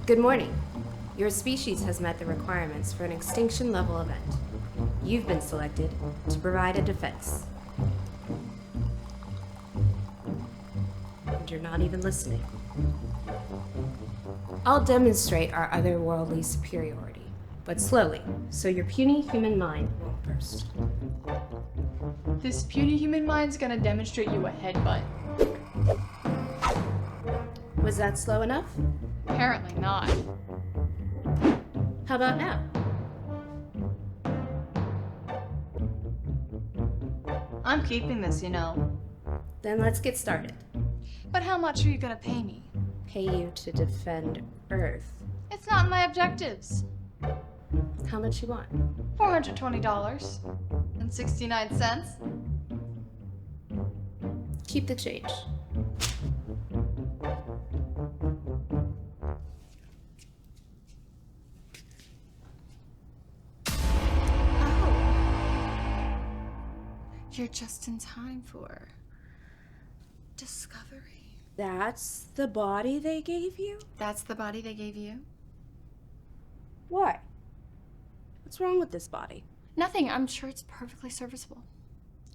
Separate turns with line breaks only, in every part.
Good morning. Your species has met the requirements for an extinction level event. You've been selected to provide a defense. And you're not even listening. I'll demonstrate our otherworldly superiority, but slowly, so your puny human mind won't burst.
This puny human mind's gonna demonstrate you a headbutt.
Was that slow enough?
Apparently not.
How about now?
I'm keeping this, you know.
Then let's get started.
But how much are you gonna pay me?
Pay you to defend Earth.
It's not in my objectives.
How much you want?
$420.69.
Keep the change.
You're just in time for discovery.
That's the body they gave you?
That's the body they gave you?
Why? What's wrong with this body?
Nothing. I'm sure it's perfectly serviceable.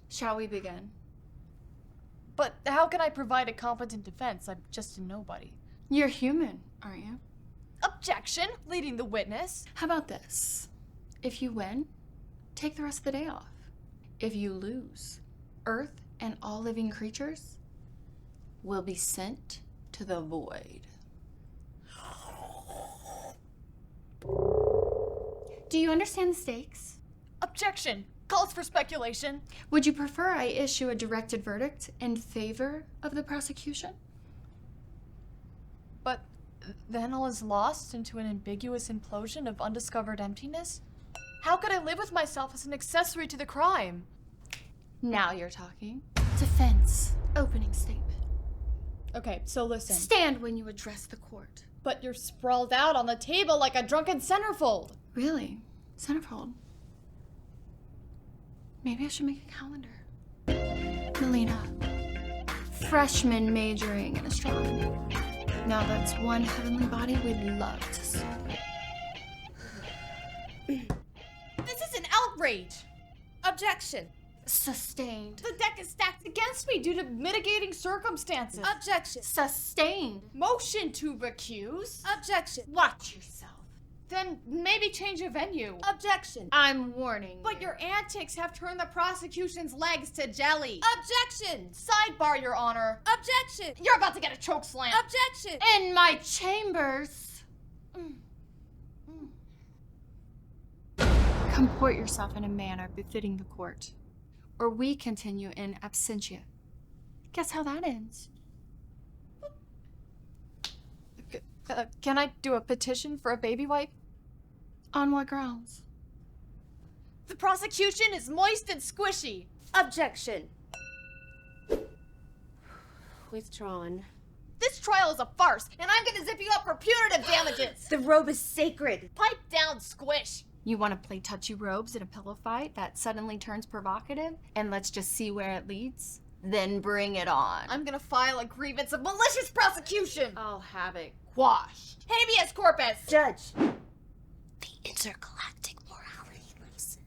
Shall we begin? But how can I provide a competent defense? I'm just a nobody. You're human, aren't you? Objection! Leading the witness. How about this? If you win, take the rest of the day off. If you lose, Earth and all living creatures will be sent to the void. Do you understand the stakes? Objection! Calls for speculation. Would you prefer I issue a directed verdict in favor of the prosecution? But then all is lost into an ambiguous implosion of undiscovered emptiness? How could I live with myself as an accessory to the crime? Now you're talking. Defense. Opening statement. Okay, so listen. Stand when you address the court. But you're sprawled out on the table like a drunken centerfold. Really? Centerfold? Maybe I should make a calendar. Melina. Freshman majoring in astronomy. Now that's one heavenly body we'd love to see. This is an outrage!
Objection!
Sustained. The deck is stacked against me due to mitigating circumstances.
Objection!
Sustained. Motion to recuse.
Objection!
Watch yourself. Then maybe change your venue.
Objection!
I'm warning. But your antics have turned the prosecution's legs to jelly.
Objection!
Sidebar, Your Honor.
Objection!
You're about to get a choke slam.
Objection!
In my chambers. Comport yourself in a manner befitting the court, or we continue in absentia. Guess how that ends? Can I do a petition for a baby wipe? On what grounds? The prosecution is moist and squishy.
Objection! Withdrawn.
This trial is a farce, and I'm gonna zip you up for punitive damages.
The robe is sacred.
Pipe down, Squish. You want to play touchy robes in a pillow fight that suddenly turns provocative, and let's just see where it leads? Then bring it on. I'm gonna file a grievance of malicious prosecution.
I'll have it.
Quashed. Habeas corpus.
Judge.
The intergalactic morality license.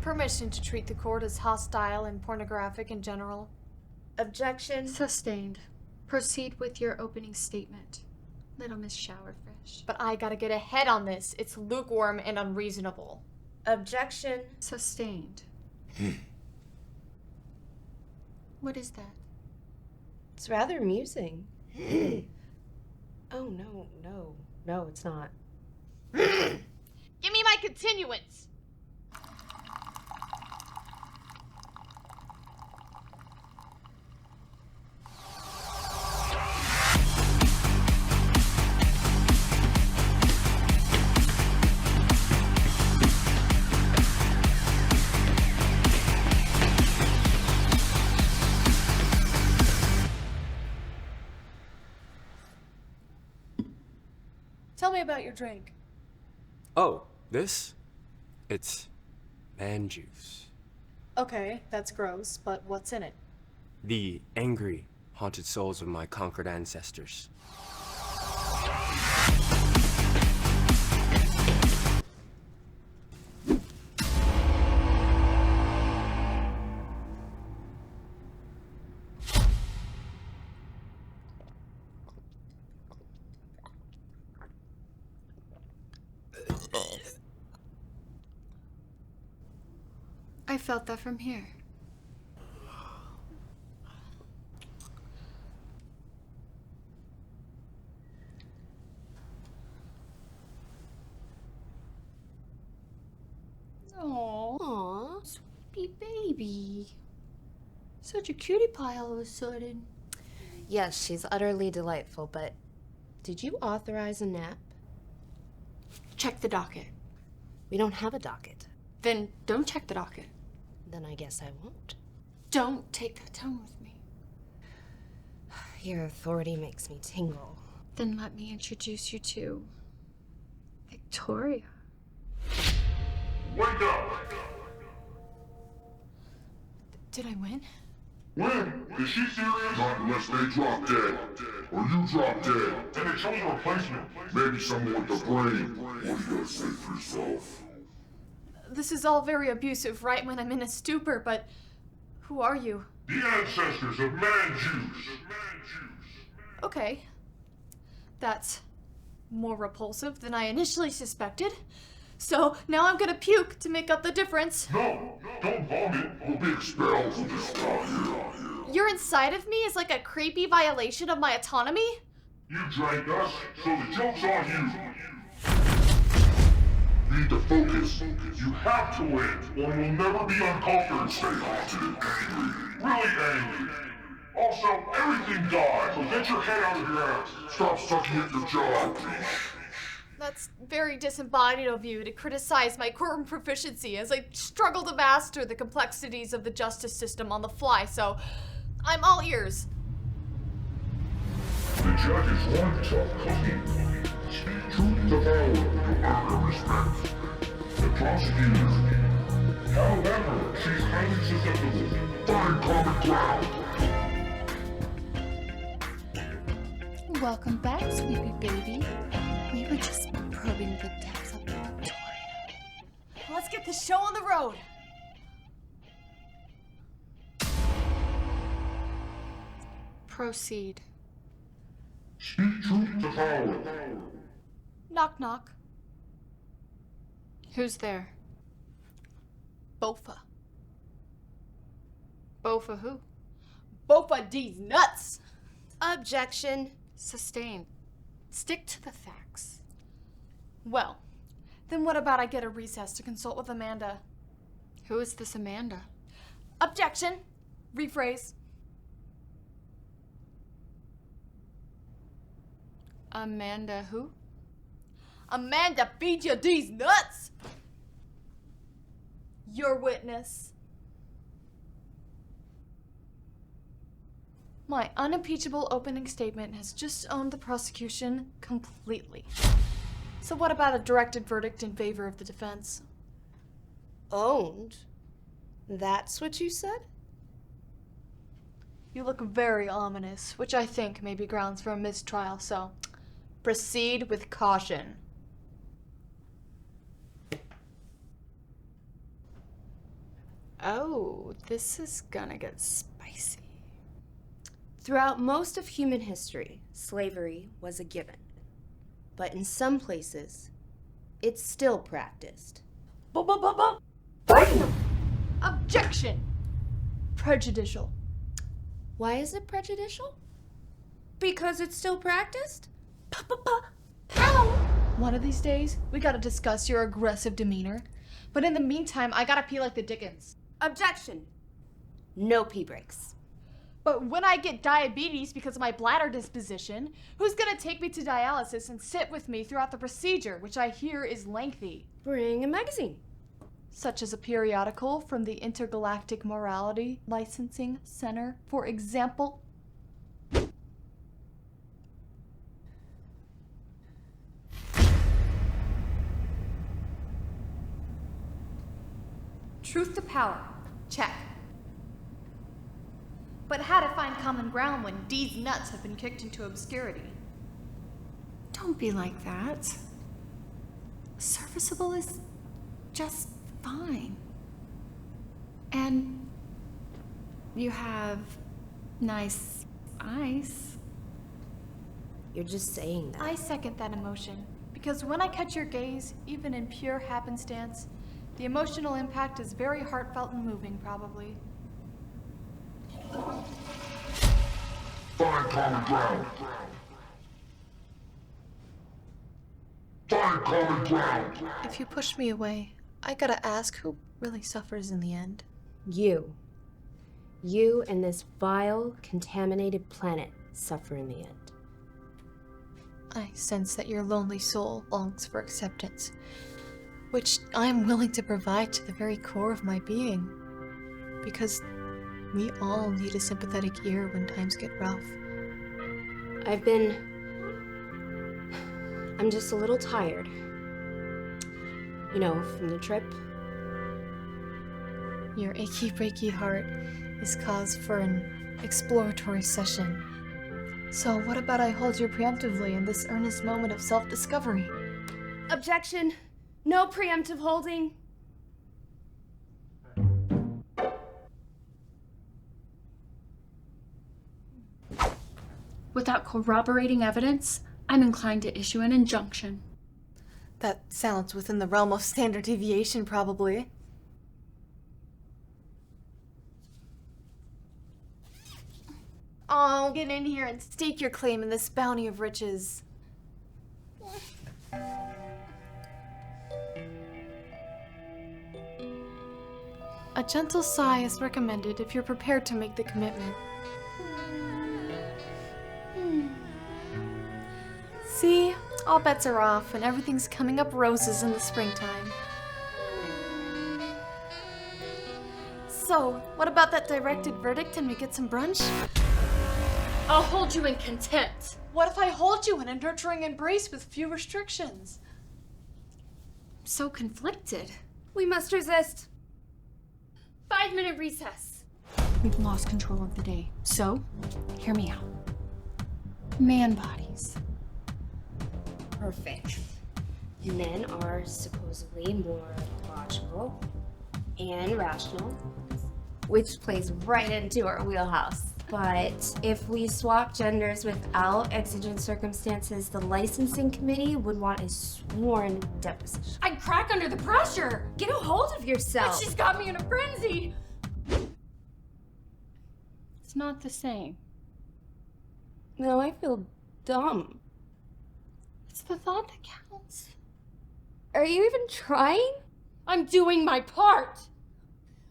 Permission to treat the court as hostile and pornographic in general.
Objection.
Sustained. Proceed with your opening statement. Little Miss Showerfish. But I gotta get ahead on this. It's lukewarm and unreasonable.
Objection.
Sustained. What is that?
It's rather amusing. Oh, no, it's not.
Give me my continuance! Tell me about your drink.
Oh, this? It's Man juice.
Okay, that's gross, but what's in it?
The angry, haunted souls of my conquered ancestors.
I felt that from here.
Aw, sweetie baby. Such a cutie pie all of a sudden.
Yes, she's utterly delightful, but did you authorize a nap?
Check the docket.
We don't have a docket.
Then don't check the docket.
Then I guess I won't.
Don't take that tone with me.
Your authority makes me tingle.
Then let me introduce you to Victoria.
Wake up!
Did I win?
When? Is she serious? Not unless they drop dead. Or you drop dead. And they chose a replacement. Maybe someone with the brain. What do you gotta say for yourself?
This is all very abusive right when I'm in a stupor, but who are you?
The ancestors of man Jews.
Okay. That's more repulsive than I initially suspected. So now I'm gonna puke to make up the difference.
No, don't vomit. We'll be expelled from this town.
You're inside of me is like a creepy violation of my autonomy?
You drank us, so the joke's on you. Need to focus. You have to win, or we'll never be unconquered. Stay haunted and angry. Really angry. Also, everything dies, so get your head out of your ass. Stop sucking at your jaw.
That's very disembodied of you to criticize my courtroom proficiency as I struggle to master the complexities of the justice system on the fly, so I'm all ears.
The judge is one tough cookie. Speak truth to power, you'll earn her respect. The prosecutor, however, she's highly susceptible. Find common ground.
Welcome back, sweetie baby. We were just probing the depths of Victoria. Let's get the show on the road. Proceed.
Speak truth to power.
Knock knock. Who's there? Bofa. Bofa who? Bofa D's nuts!
Objection.
Sustained. Stick to the facts. Well, then what about I get a recess to consult with Amanda? Who is this Amanda? Objection. Rephrase. Amanda who? Amanda feeds you these nuts! Your witness. My unimpeachable opening statement has just owned the prosecution completely. So what about a directed verdict in favor of the defense?
Owned? That's what you said?
You look very ominous, which I think may be grounds for a mistrial, so proceed with caution. Oh, this is gonna get spicy.
Throughout most of human history, slavery was a given. But in some places, it's still practiced.
Objection! Prejudicial.
Why is it prejudicial? Because it's still practiced?
Pow! One of these days, we gotta discuss your aggressive demeanor. But in the meantime, I gotta pee like the Dickens.
Objection. No pee breaks.
But when I get diabetes because of my bladder disposition, who's gonna take me to dialysis and sit with me throughout the procedure, which I hear is lengthy?
Bring a magazine.
Such as a periodical from the Intergalactic Morality Licensing Center, for example.
Truth to power.
Check. But how to find common ground when Dee's nuts have been kicked into obscurity?
Don't be like that. Serviceable is just fine. And you have nice eyes.
You're just saying that.
I second that emotion, because when I catch your gaze, even in pure happenstance, the emotional impact is very heartfelt and moving, probably.
Find common ground. Find common ground.
If you push me away, I gotta ask who really suffers in the end.
You. You and this vile, contaminated planet suffer in the end.
I sense that your lonely soul longs for acceptance, which I am willing to provide to the very core of my being, because we all need a sympathetic ear when times get rough.
I'm just a little tired. You know, from the trip.
Your achy breaky heart is cause for an exploratory session. So what about I hold you preemptively in this earnest moment of self-discovery?
Objection! No preemptive holding!
Without corroborating evidence, I'm inclined to issue an injunction.
That sounds within the realm of standard deviation, probably. Oh, get in here and stake your claim in this bounty of riches. A gentle sigh is recommended if you're prepared to make the commitment. See? All bets are off and everything's coming up roses in the springtime. So, what about that directed verdict and we get some brunch?
I'll hold you in contempt.
What if I hold you in a nurturing embrace with few restrictions?
I'm so conflicted.
We must resist.
5-minute recess. We've lost control of the day. So, hear me out. Man bodies.
Perfect. Men are supposedly more logical and rational, which plays right into our wheelhouse. But if we swap genders without exigent circumstances, the licensing committee would want a sworn deposition.
I'd crack under the pressure.
Get a hold of
But
yourself.
she's got me in a frenzy. It's not the same.
No, I feel dumb.
It's the thought that counts.
Are you even trying?
I'm doing my part.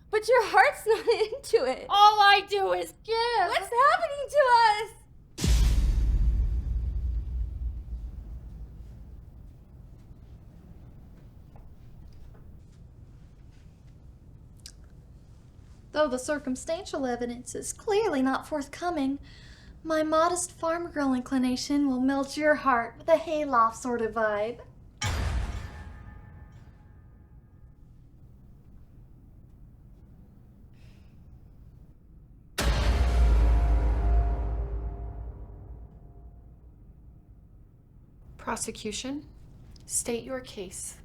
But your heart's not into it.
All I do is give.
What's happening to us?
Though the circumstantial evidence is clearly not forthcoming, my modest farm girl inclination will melt your heart with a hayloft sort of vibe. Prosecution, state your case.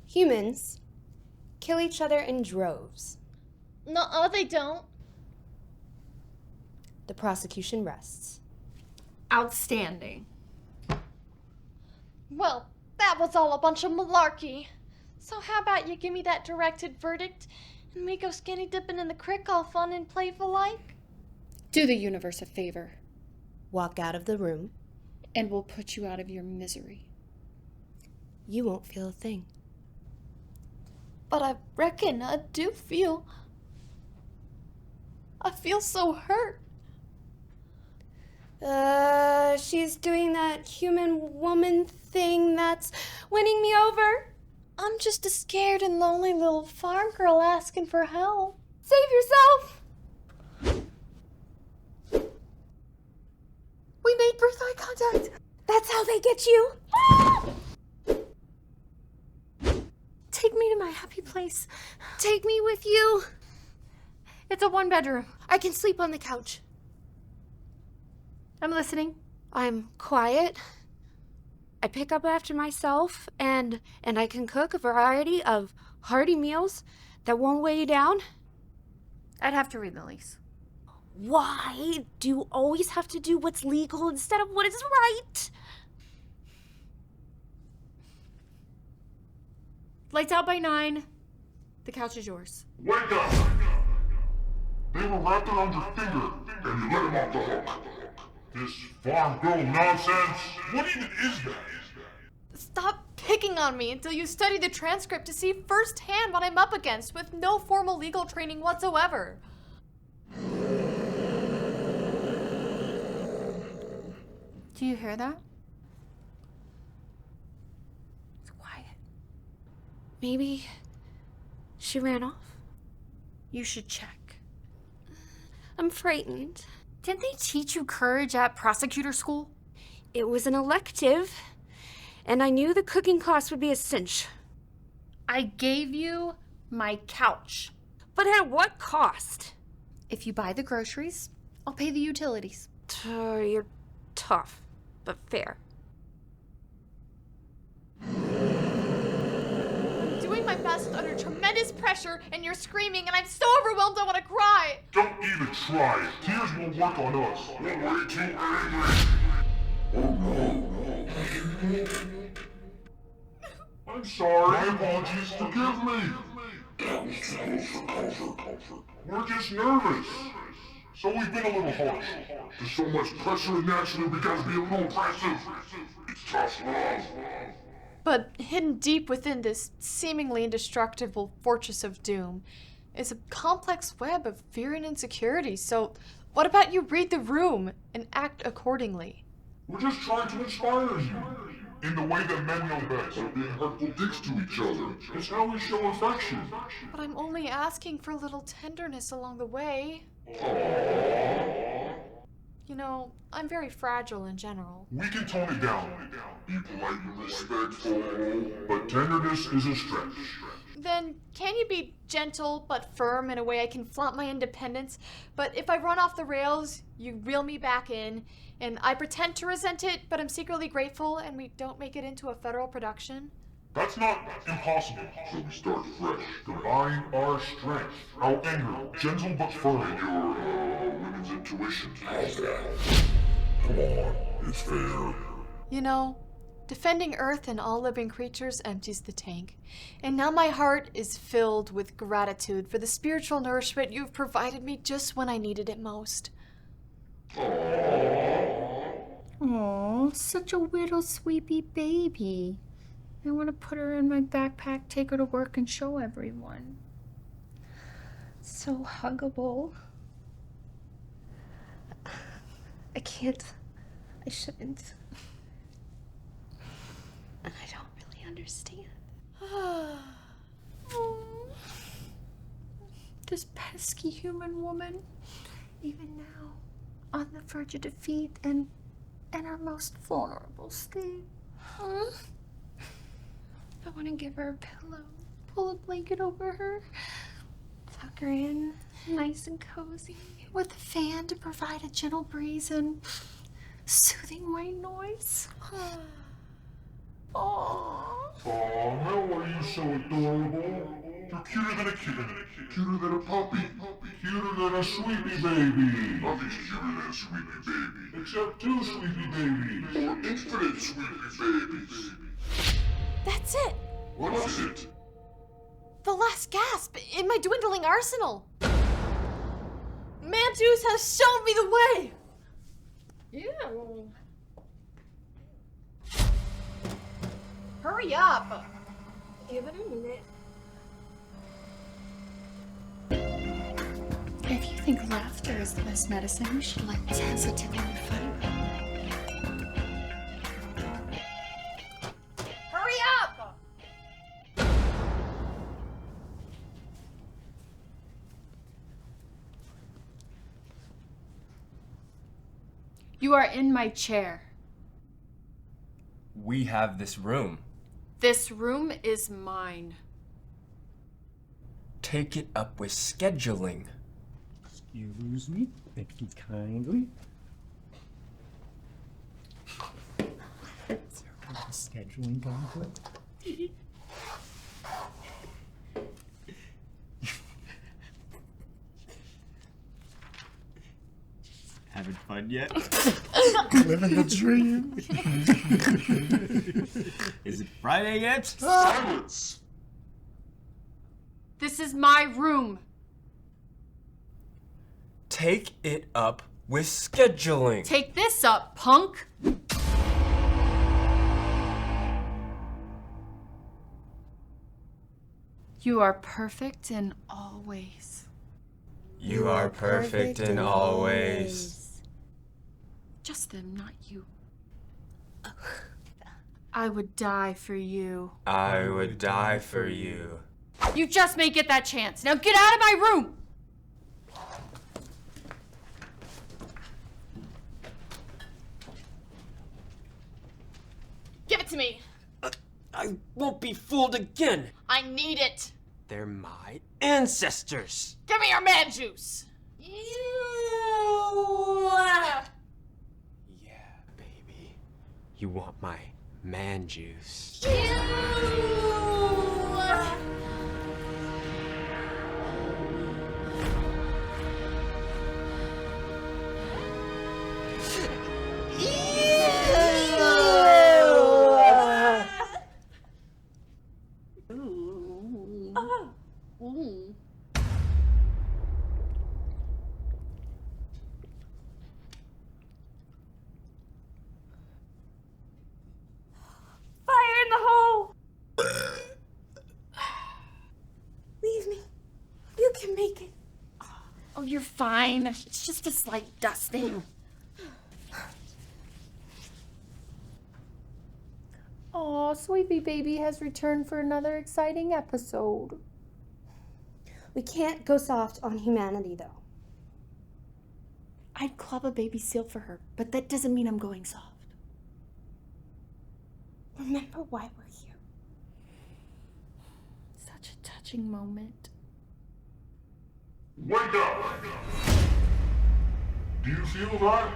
Humans kill each other in droves.
No, they don't.
The prosecution rests.
Outstanding.
Well, that was all a bunch of malarkey. So how about you give me that directed verdict and we go skinny dipping in the creek all fun and playful like?
Do the universe a favor,
Walk out of the room.
and we'll put you out of your misery.
You won't feel a thing.
But I reckon I do feel... I feel so hurt.
She's doing that human woman thing that's winning me over.
I'm just a scared and lonely little farm girl asking for help.
Save yourself!
We made
made birth eye contact.
That's how they get you.
Take me to my happy place.
Take me with you.
It's a 1-bedroom.
I can sleep on the couch.
I'm listening.
I'm quiet. I pick up after myself, and I can cook a variety of hearty meals that won't weigh you down.
I'd have to read the lease.
Why do you always have to do what's legal instead of what is right?
Lights out by 9. The couch is yours.
Wake up! They were wrapped around your finger, and you let him off the hook. This farm girl nonsense? What even is that?
Stop picking on me until you study the transcript to see firsthand what I'm up against with no formal legal training whatsoever.
Do you hear that?
It's quiet. Maybe she ran off.
You should check.
I'm frightened.
Didn't they teach you courage at prosecutor school?
It was an elective, and I knew the cooking class would be a cinch.
I gave you my couch.
But at what cost?
If you buy the groceries, I'll pay the utilities.
You're tough, but fair.
I'm doing my best under tremendous pressure, and you're screaming, and I'm so overwhelmed I want to cry.
Don't even try it. Tears won't work on us. We're way too angry. Oh no. I'm sorry. My apologies. Forgive me. We're just nervous. So we've been a little harsh. There's so much pressure, and naturally we gotta be a little aggressive. It's tough love.
But hidden deep within this seemingly indestructible fortress of doom is a complex web of fear and insecurity. So what about you read the room and act accordingly?
We're just trying to inspire you. In the way that men know best. By being hurtful dicks to each other. It's how we show affection.
But I'm only asking for a little tenderness along the way.
Aww.
You know, I'm very fragile in general.
We can tone it down. Be polite and respectful. But tenderness is a stretch.
Then can you be gentle but firm in a way I can flaunt my independence? But if I run off the rails, you reel me back in. And I pretend to resent it, but I'm secretly grateful, and we don't make it into a federal production?
That's not impossible. So we start fresh. Combine our strength, our anger, gentle but firm. And your, women's intuition. How's that? Come on, it's fair.
You know, defending Earth and all living creatures empties the tank. And now my heart is filled with gratitude for the spiritual nourishment you've provided me just when I needed it most.
Aww, such a little sweepy baby. I want to put her in my backpack, take her to work, and show everyone. So huggable.
I can't. I shouldn't. And I don't really understand.
This pesky human woman, even now, on the verge of defeat and our most vulnerable state.
Huh?
I want to give her a pillow, pull a blanket over her, tuck her in, nice and cozy, with a fan to provide a gentle breeze and soothing white noise.
Aw, how are you so adorable? You're cuter than a kitten, cuter than a puppy, cuter than a sweetie baby. Nothing's cuter than a sweetie baby. Except 2 sweetie babies. Or infinite sweetie babies.
That's it!
What is it?
The last gasp in my dwindling arsenal! Mantus has shown me the way! Hurry up!
Give it a minute.
If you think laughter is the best medicine, you should let sensitivity fiber.
Hurry up! You are in my chair.
We have this room.
This room is mine.
Take it up with scheduling.
Excuse me. Thank you kindly. Scheduling conflict. Having fun yet? Living the dream. Is it Friday yet?
Silence!
This is my room.
Take it up with scheduling.
Take this up, punk. You are perfect in all ways.
You are perfect in all ways.
Just them, not you. I would die for you.
I would die for you.
You just may get that chance. Now get out of my room! Give it to me.
I won't be fooled again.
I need it.
They're my ancestors.
Give me your man juice.
Yeah, baby. You want my man juice.
Fire in the hole! Leave me. You can make it.
Oh, you're fine. It's just a slight dusting.
Aw, Sweepy Baby has returned for another exciting episode.
We can't go soft on humanity, though.
I'd club a baby seal for her, but that doesn't mean I'm going soft.
Remember why we're here.
Such a touching moment.
Wake up! Do you feel that?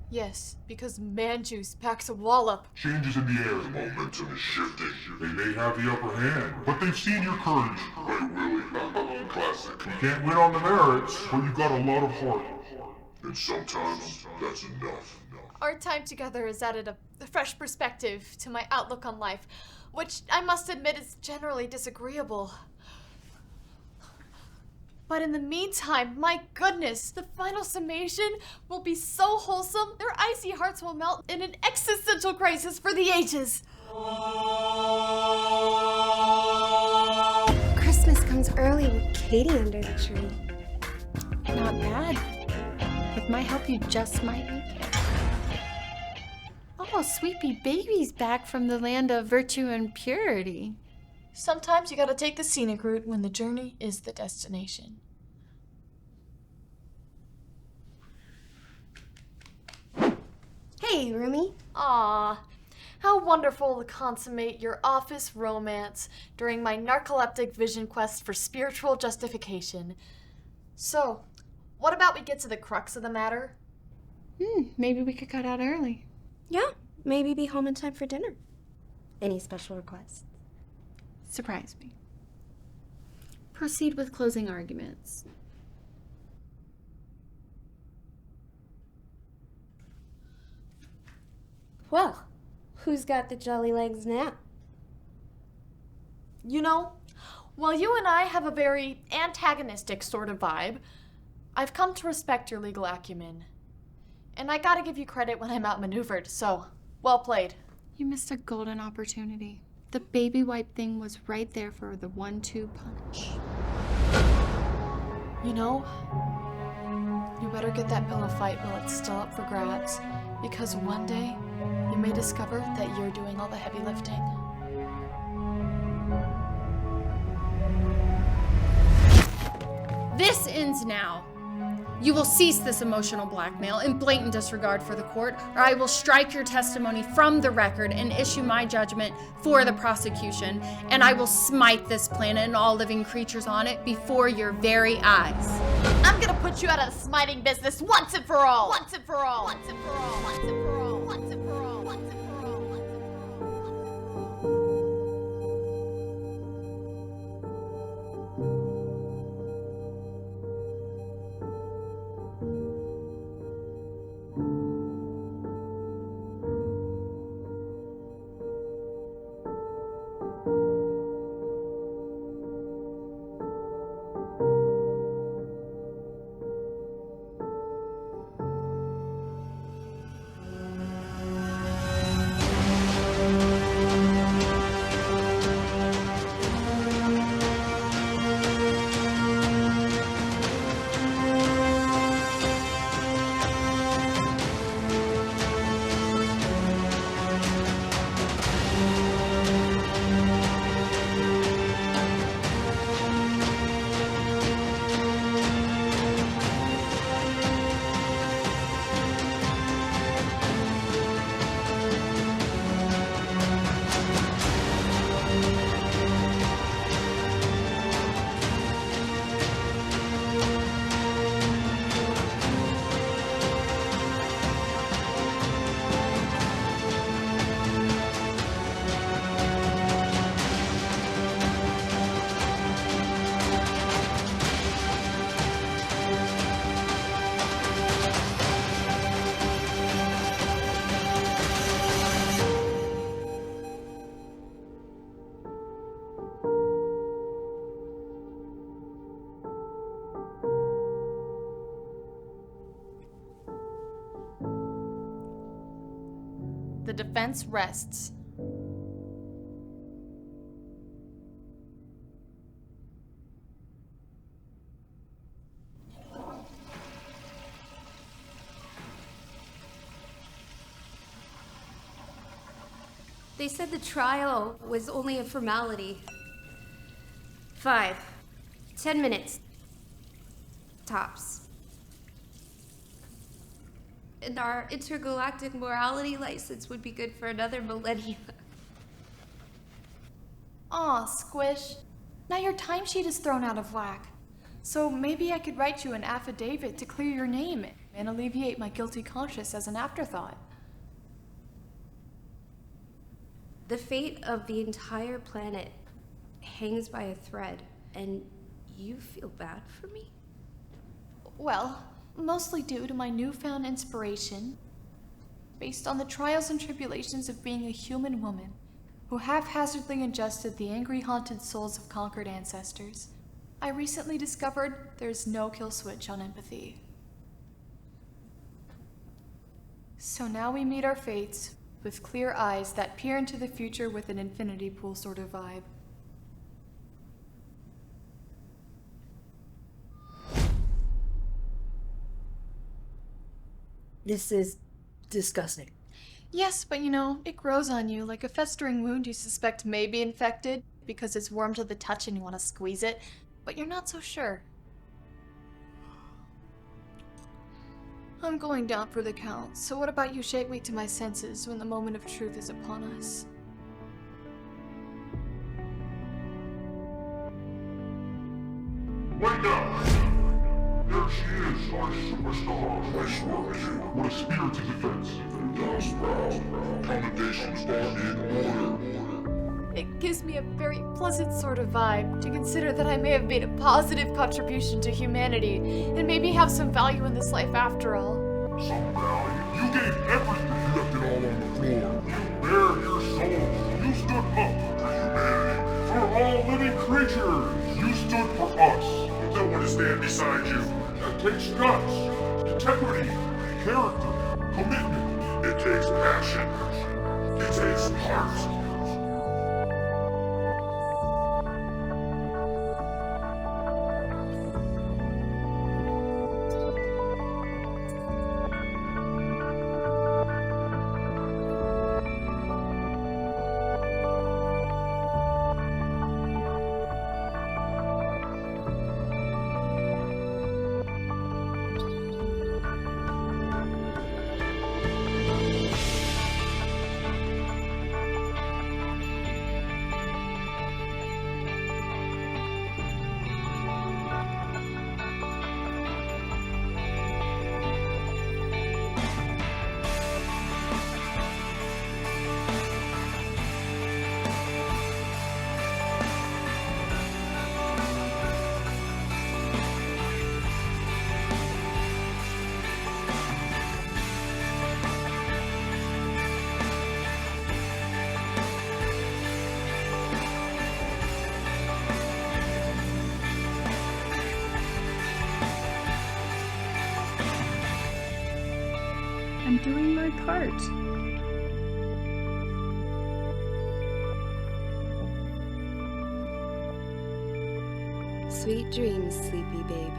Yes, because man juice packs a wallop.
Changes in the air. The momentum is shifting. They may have the upper hand, but they've seen your courage. Right, Willie. Classic. You can't win on the merits, but you've got a lot of heart. And sometimes that's enough.
Our time together has added a fresh perspective to my outlook on life, which I must admit is generally disagreeable. But in the meantime, my goodness, the final summation will be so wholesome, their icy hearts will melt in an existential crisis for the ages.
Christmas comes early with Katie under the tree.
Not bad. With my help, you just might make it. Oh, Sweepy Baby's back from the land of virtue and purity.
Sometimes you gotta take the scenic route when the journey is the destination.
Hey, Rumi.
Ah, how wonderful to consummate your office romance during my narcoleptic vision quest for spiritual justification. So, what about we get to the crux of the matter?
Maybe we could cut out early.
Yeah, maybe be home in time for dinner. Any special requests?
Surprise me. Proceed with closing arguments.
Well, who's got the jolly legs now?
You know, while you and I have a very antagonistic sort of vibe, I've come to respect your legal acumen. And I gotta give you credit when I'm outmaneuvered, so well played.
You missed a golden opportunity. The baby wipe thing was right there for the 1-2 punch.
You know, you better get that pillow fight while it's still up for grabs, because one day you may discover that you're doing all the heavy lifting.
This ends now.
You will cease this emotional blackmail in blatant disregard for the court, or I will strike your testimony from the record and issue my judgment for the prosecution, and I will smite this planet and all living creatures on it before your very eyes.
I'm gonna put you out of the smiting business once and for all! Once and for all! Once and for all! Once and for all! Once and for all! Once and for all! Once and for all! The defense rests.
They said the trial was only a formality. 5, 10 minutes. Tops. And our intergalactic morality license would be good for another millennia.
Aw, Squish. Now your timesheet is thrown out of whack. So maybe I could write you an affidavit to clear your name and alleviate my guilty conscience as an afterthought.
The fate of the entire planet hangs by a thread, and you feel bad for me?
Well, mostly due to my newfound inspiration, based on the trials and tribulations of being a human woman who haphazardly ingested the angry, haunted souls of conquered ancestors. I recently discovered there's no kill switch on empathy. So now we meet our fates with clear eyes that peer into the future with an infinity pool sort of vibe.
This is disgusting.
Yes, but you know, it grows on you like a festering wound you suspect may be infected because it's warm to the touch and you want to squeeze it, but you're not so sure. I'm going down for the count, so what about you shake me to my senses when the moment of truth is upon us?
Wake up! There she is, our superstar. Nice work, kid. What a spirited defense. Yes, bro. Commendations are in order.
It gives me a very pleasant sort of vibe to consider that I may have made a positive contribution to humanity and maybe have some value in this life after all.
Some value? You gave everything. You left it all on the floor. You bared your soul. You stood up for humanity. For all living creatures. You stood for us. No one to stand beside you. That takes guts, integrity, character, commitment. It takes passion. It takes heart.
doing my part.
Sweet dreams, sleepy baby.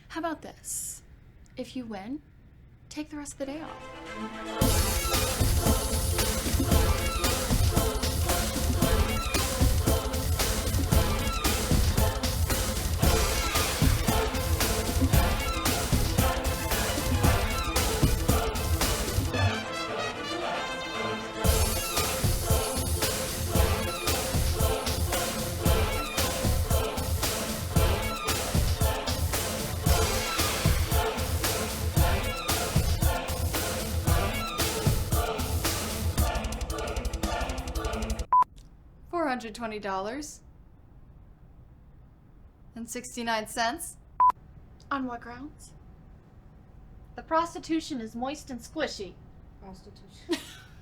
How about this? If you win, take the rest of the day off. $420.69.
On what grounds?
The prostitution is moist and squishy.
Prostitution.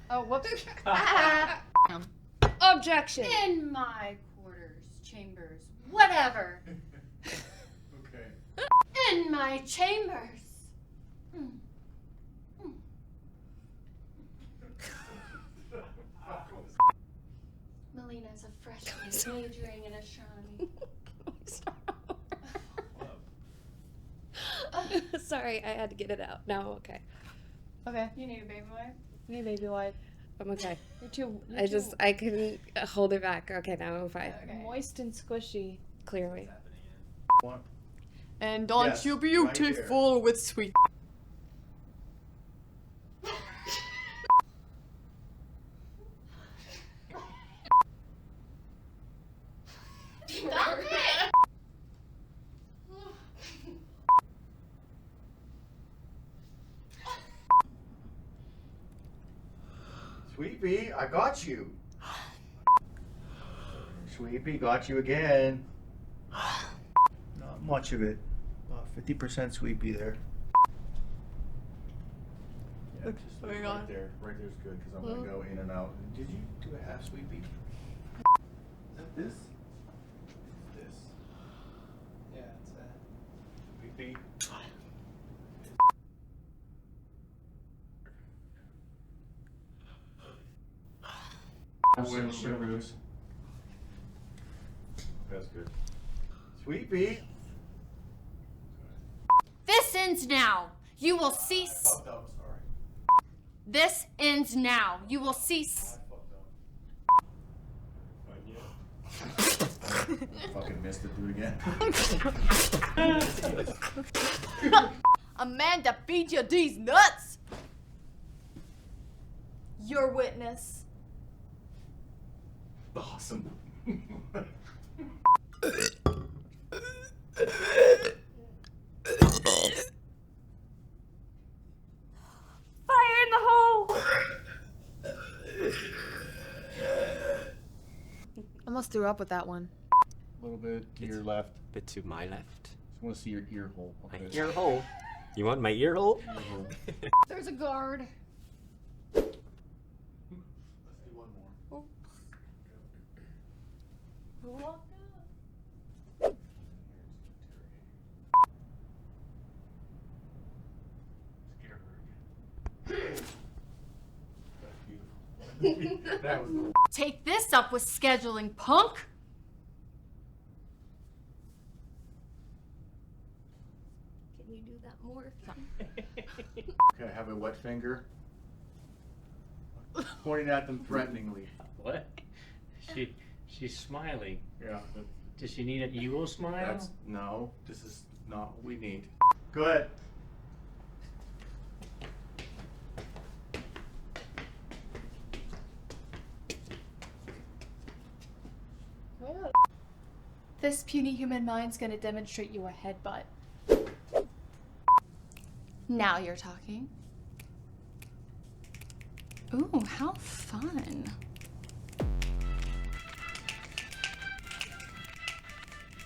Oh, whoops.
Objection!
In my quarters, chambers, whatever.
Okay.
In my chambers. Melina's a freshman majoring in astronomy.
Sorry, I had to get it out. Now, okay.
Okay. You need a baby wipe? You need a baby wipe.
I'm okay.
You're
I couldn't hold it back. Okay, now I'm fine.
Okay. Moist and squishy.
Clearly.
And aren't
Yes,
you
right
beautiful with sweet? Stop it!
Sweet Pea, I got you. Sweet Pea, got you again. Not much of it. About 50% Sweet Pea there. Yeah, just leave it right there. Right there's good because I'm gonna go in and out. Did you do a half Sweet Pea? Is that this? This. Yeah, it's that. Sweet Pea. Win-lose. That's good. Sweet Pea.
This ends now. You will cease.
Fucked up, sorry.
This ends now. You will cease.
Fucking missed it. Do it again.
Amanda, feed you these nuts. Your witness.
Awesome.
Fire in the hole!
Almost threw up with that one.
A little bit to your left.
Bit to my left.
Just want to see your ear hole.
My
Okay.
ear hole. You want my ear hole?
Ear hole.
There's a guard.
Let's do one more.
Who walked
That was the
Take this up with scheduling, punk.
Can you do that more?
Okay, have a wet finger. Pointing at them threateningly.
What? She's smiling.
Yeah.
Does she need an evil smile?
No, this is not what we need. Go ahead.
This puny human mind's gonna demonstrate you a headbutt. Now you're talking. Ooh, how fun.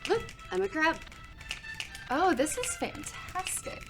Look, I'm a crab.
Oh, this is fantastic.